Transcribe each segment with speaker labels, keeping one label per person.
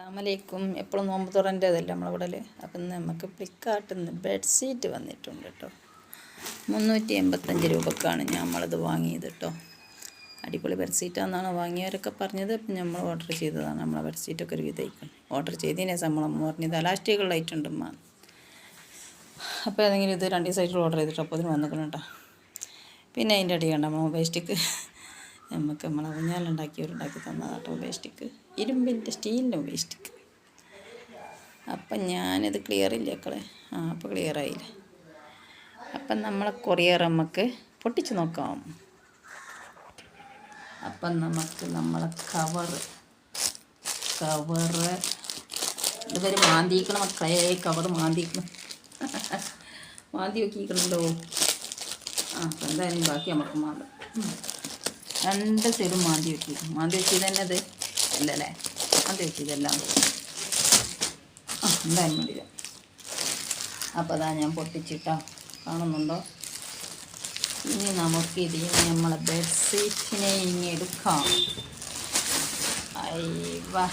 Speaker 1: അസ്സലാമലൈക്കും. എപ്പോഴും നോമ്പ് തുറൻ്റെതല്ലേ നമ്മളിവിടെ. അപ്പം നമുക്ക് ഫ്ലിപ്കാർട്ടിൽ നിന്ന് ബെഡ്ഷീറ്റ് വന്നിട്ടുണ്ട് കേട്ടോ. 385 രൂപക്കാണ് നമ്മളിത് വാങ്ങിയത് കേട്ടോ. അടിപൊളി ബെഡ്ഷീറ്റാണെന്നാണ് വാങ്ങിയവരൊക്കെ പറഞ്ഞത്. അപ്പം നമ്മൾ ഓർഡർ ചെയ്തതാണ്. നമ്മളെ ബെഡ്ഷീറ്റൊക്കെ ഒരു വിധമായിരിക്കും ഓർഡർ ചെയ്തതിന് ശേഷം നമ്മളമ്മ പറഞ്ഞത് അലാസ്റ്റിക്കുകളായിട്ടുണ്ട് ഉമ്മ. അപ്പോൾ ഏതെങ്കിലും ഇത് 2 ദിവസമായിട്ട് ഓർഡർ ചെയ്തിട്ട് അപ്പോൾ അതിന് വന്നിക്കണം കേട്ടോ. പിന്നെ അതിൻ്റെ അടി കണ്ട മൊബൈൽ സ്റ്റിക്ക് നമുക്ക് നമ്മളെ ഊഞ്ഞാലുണ്ടാക്കി തന്നതാട്ടോ. വേസ്റ്റിക്ക് ഇരുമ്പിൻ്റെ സ്റ്റീലിൻ്റെ വേസ്റ്റിക്ക്. അപ്പം ഞാനിത് ക്ലിയർ ഇല്ല മക്കളെ. അപ്പോൾ ക്ലിയർ ആയില്ലേ. അപ്പം നമ്മളെ കൊറിയർ നമുക്ക് പൊട്ടിച്ച് നോക്കാം. അപ്പം നമുക്ക് നമ്മളെ കവറ് ഇതുവരെ മാന്തിക്കണം മക്കളെ. കവർ മാന്തിക്കണം മാന്തി നോക്കിക്കണല്ലോ. അപ്പം എന്തായാലും ബാക്കി നമുക്ക് മാന്താം. 2 സൈഡും മാന്തി വെച്ചത് തന്നെ അത് അല്ലല്ലേ. മാന്തി വെച്ചതെല്ലാം എന്തായാലും വേണ്ടില്ല. അപ്പോൾ അതാ ഞാൻ പൊട്ടിച്ചിട്ടോ. കാണുന്നുണ്ടോ? ഇനി നമുക്കിത് നമ്മളെ ബെഡ്ഷീറ്റിനെ ഇനി എടുക്കാം. അയ്യ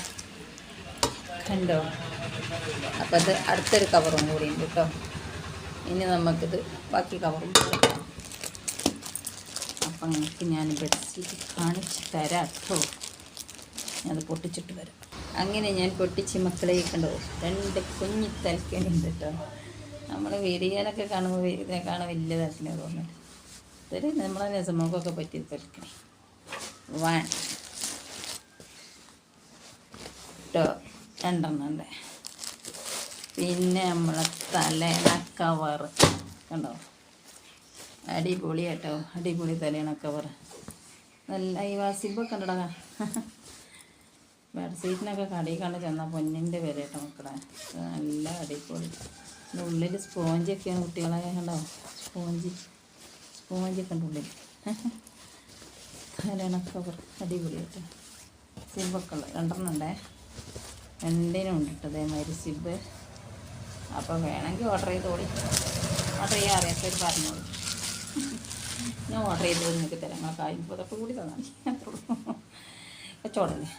Speaker 1: കണ്ടോ? അപ്പോൾ അത് അടുത്തൊരു കവറും കൂടി ഉണ്ട് കേട്ടോ. ഇനി നമുക്കിത് ബാക്കി കവറും കൊടുക്കാം. അപ്പം നിങ്ങൾക്ക് ഞാൻ ബെഡ്ഷീറ്റ് കാണിച്ച് തരാം കേട്ടോ. ഞാനത് പൊട്ടിച്ചിട്ട് വരാം. അങ്ങനെ ഞാൻ പൊട്ടിച്ച് മക്കളെ കണ്ടോ. 2 കുഞ്ഞി തൽക്കനുണ്ട് കേട്ടോ. നമ്മൾ വിരിയാനൊക്കെ കാണുമ്പോൾ ഇതിനെ കാണാൻ വലിയ തൽക്കനെ തോന്നുന്നുണ്ട്. ഇതൊരു നമ്മളെ രസമൊക്കെ പറ്റിയത് തൽക്കണേ 1 കേട്ടോ. 2 ഉണ്ട്. പിന്നെ നമ്മളെ തലേണ കവർ കണ്ടോ. അടിപൊളി കേട്ടോ. അടിപൊളി തലേണ കവർ. നല്ല ഈ വാസിബൊക്കെ ഉണ്ടടാ. ബെഡ്ഷീറ്റിനൊക്കെ കടയിൽ കണ്ട് ചെന്നാൽ പൊന്നിൻ്റെ വില കേട്ടോ മക്കളെ. നല്ല അടിപൊളി. ഇതിൻ്റെ ഉള്ളിൽ സ്പോഞ്ചൊക്കെയാണ് കുട്ടികളെ കണ്ടോ. സ്പോഞ്ചൊക്കെ ഉണ്ട് ഉള്ളിൽ. തലേണ കവർ അടിപൊളി കേട്ടോ. സിബൊക്കെ ഉള്ളത് 2 ഉണ്ടേ. 2 ഉണ്ട് കേട്ടോ അതേമാതിരി സിബ്. അപ്പോൾ വേണമെങ്കിൽ ഓർഡർ ചെയ്തോളി. ഓർഡർ ചെയ്യാൻ അറിയാത്തവർ പറഞ്ഞോളൂ. ഞാൻ ഓർഡർ ചെയ്തത് നിങ്ങൾക്ക് തരാം. നിങ്ങൾ കായും പുതൊക്കെ കൂടി തന്നാൽ കച്ചവടല്ലേ.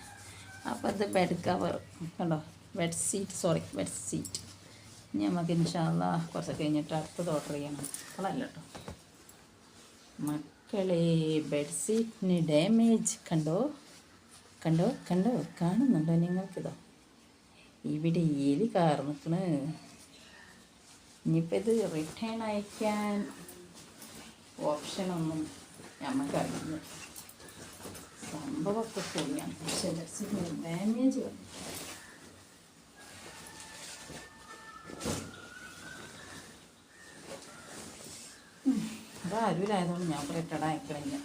Speaker 1: അപ്പോൾ ഇത് ബെഡ് കവർ കണ്ടോ. ബെഡ്ഷീറ്റ്. ഇനി നമുക്ക് ഇൻഷാ അല്ലാഹ് കുറച്ച് കഴിഞ്ഞിട്ട് അടുത്തത് ഓർഡർ ചെയ്യണം. അപ്പോഴല്ല കേട്ടോ മക്കളെ. ബെഡ്ഷീറ്റിന് ഡാമേജ് കണ്ടോ. കാണുന്നുണ്ടോ നിങ്ങൾക്കിതോ. ഇവിടെ എലി കാർന്നിക്കണ്. ഇനിയിപ്പോൾ ഇത് റിട്ടേൺ അയക്കാൻ ഓപ്ഷനൊന്നും നമുക്കറിയില്ല. സംഭവമൊക്കെ പൊളിയാണ്. പക്ഷേ ബെഡ്ഷീറ്റിന് ഡാമേജ് വന്നു. അത് അരൂരായതുകൊണ്ട് ഞാൻ റിട്ടേൺ അയക്കണില്ല.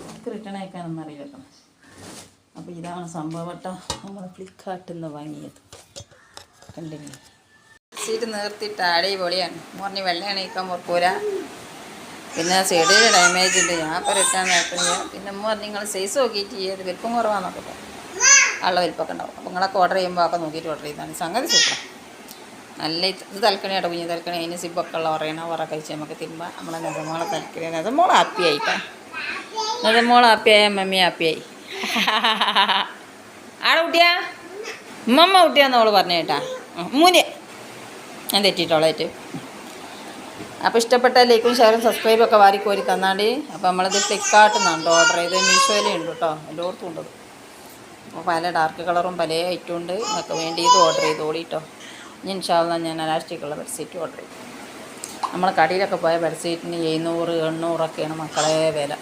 Speaker 1: എനിക്ക് റിട്ടേൺ അയക്കാനൊന്നും അറിയില്ല കേട്ടോ. അപ്പോൾ ഇതാണ് സംഭവം കേട്ടോ. നമ്മൾ ഫ്ലിപ്കാർട്ടിൽ നിന്ന് വാങ്ങിയത് കണ്ടില്ലേ. സീറ്റ് നിർത്തിയിട്ട് അടിപൊളിയാണ്. പറഞ്ഞ് വെള്ളം എണീക്കാൻ പോരാ. പിന്നെ സൈഡിൽ ഡാമേജ് ഉണ്ട്. ഞാൻ ഇപ്പോൾ റിട്ടേൺ അയക്കുന്നില്ല. പിന്നെ പറഞ്ഞ് നിങ്ങൾ സൈസ് നോക്കിയിട്ട് ചെയ്ത് വലിപ്പം കുറവാണെന്നൊക്കെ പറഞ്ഞു. ഉള്ള വലിപ്പമൊക്കെ ഉണ്ടാവും. അപ്പോൾ നിങ്ങളൊക്കെ ഓർഡർ ചെയ്യുമ്പോൾ ഒക്കെ നോക്കിയിട്ട് ഓർഡർ ചെയ്താണ്. സംഗതി സൂപ്പറാണ്. നല്ല ഇത് തൽക്കണിയാട്ടോ. കുഞ്ഞ് തൽക്കണി. അതിന് സിബൊക്കെ ഉള്ള ഉറ കഴിച്ച് നമുക്ക് തിരുമ്പോൾ നമ്മളെ നെസമോളെ തൽക്കണി. നെസമോൾ ഹാപ്പിയായിട്ടാ. നെസമോൾ ഹാപ്പിയായ മമ്മി ഹാപ്പിയായി. ആടെ കുട്ടിയാ ഉമ്മമ്മ കുട്ടിയാന്ന് അവൾ പറഞ്ഞു കേട്ടാ. മൂന്ന് ഞാൻ തെറ്റിയിട്ടോളായിട്ട്. അപ്പോൾ ഇഷ്ടപ്പെട്ട ലൈക്കും ഷെയറും സബ്സ്ക്രൈബും ഒക്കെ വാരിക്കോരി തന്നാണ്ട്. അപ്പോൾ നമ്മളിത് ഫ്ലിപ്കാർട്ടിൽ നിന്നാണ് ഓർഡർ ചെയ്ത്. മീഷോയിലുണ്ട് കേട്ടോ. എല്ലായിടത്തും ഉണ്ട്. അപ്പോൾ പല ഡാർക്ക് കളറും പല ഐറ്റം ഉണ്ട്. നിങ്ങൾക്ക് വേണ്ടി ഇത് ഓർഡർ ചെയ്തോളി കേട്ടോ. ഇനി ഇൻഷാ അല്ലാഹ് ഞാൻ അലാസ്റ്റിക്കുള്ള ബെഡ്ഷീറ്റ് ഓർഡർ ചെയ്തു. നമ്മൾ കടയിലൊക്കെ പോയ ബെഡ്ഷീറ്റിന് 700-800 ഒക്കെയാണ് മക്കളെ വില.